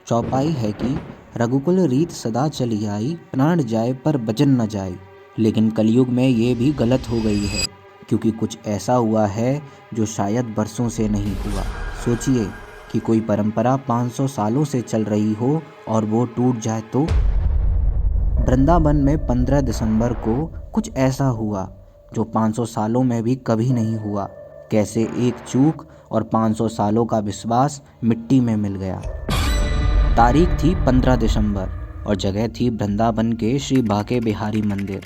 चौपाई है कि रघुकुल रीत सदा चली आई, प्राण जाए पर वचन न जाए। लेकिन कलयुग में ये भी गलत हो गई है, क्योंकि कुछ ऐसा हुआ है जो शायद बरसों से नहीं हुआ। सोचिए कि कोई परंपरा 500 सालों से चल रही हो और वो टूट जाए तो। वृंदावन में 15 दिसंबर को कुछ ऐसा हुआ जो 500 सालों में भी कभी नहीं हुआ। कैसे एक चूक और 500 सालों का विश्वास मिट्टी में मिल गया। तारीख थी 15 दिसंबर और जगह थी वृंदावन के श्री बांके बिहारी मंदिर।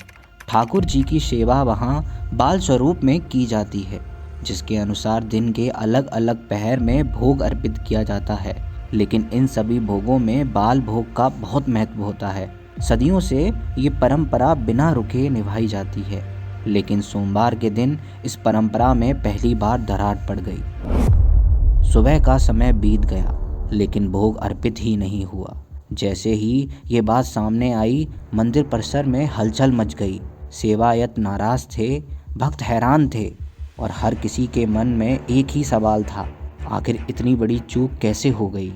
ठाकुर जी की सेवा वहाँ बाल स्वरूप में की जाती है, जिसके अनुसार दिन के अलग अलग पहर में भोग अर्पित किया जाता है। लेकिन इन सभी भोगों में बाल भोग का बहुत महत्व होता है। सदियों से ये परंपरा बिना रुके निभाई जाती है, लेकिन सोमवार के दिन इस परंपरा में पहली बार दरार पड़ गई। सुबह का समय बीत गया, लेकिन भोग अर्पित ही नहीं हुआ। जैसे ही ये बात सामने आई, मंदिर परिसर में हलचल मच गई। सेवायत नाराज थे, भक्त हैरान थे और हर किसी के मन में एक ही सवाल था, आखिर इतनी बड़ी चूक कैसे हो गई।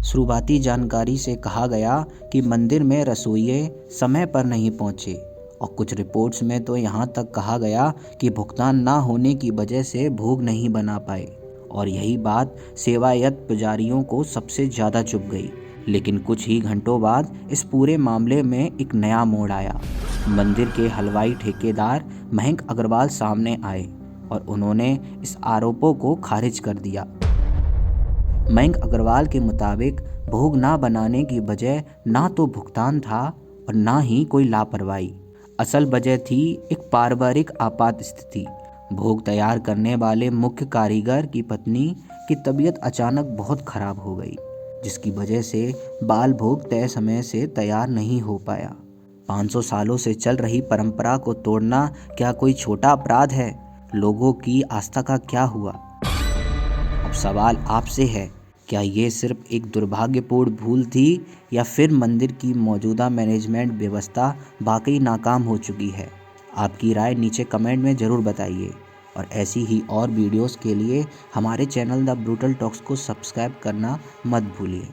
शुरुआती जानकारी से कहा गया कि मंदिर में रसोइये समय पर नहीं पहुंचे और कुछ रिपोर्ट्स में तो यहाँ तक कहा गया कि भुगतान ना होने की वजह से भोग नहीं बना पाए। और यही बात सेवायत पुजारियों को सबसे ज़्यादा चुभ गई। लेकिन कुछ ही घंटों बाद इस पूरे मामले में एक नया मोड़ आया। मंदिर के हलवाई ठेकेदार मयंक अग्रवाल सामने आए और उन्होंने इस आरोपों को खारिज कर दिया। मयंक अग्रवाल के मुताबिक भोग ना बनाने की वजह ना तो भुगतान था और ना ही कोई लापरवाही। असल वजह थी एक पारिवारिक आपात स्थिति। भोग तैयार करने वाले मुख्य कारीगर की पत्नी की तबीयत अचानक बहुत खराब हो गई, जिसकी वजह से बाल भोग तय समय से तैयार नहीं हो पाया। 500 सालों से चल रही परंपरा को तोड़ना क्या कोई छोटा अपराध है? लोगों की आस्था का क्या हुआ? अब सवाल आपसे है, क्या ये सिर्फ एक दुर्भाग्यपूर्ण भूल थी या फिर मंदिर की मौजूदा मैनेजमेंट व्यवस्था वाकई नाकाम हो चुकी है? आपकी राय नीचे कमेंट में ज़रूर बताइए और ऐसी ही और वीडियोस के लिए हमारे चैनल द ब्रूटल टॉक्स को सब्सक्राइब करना मत भूलिए।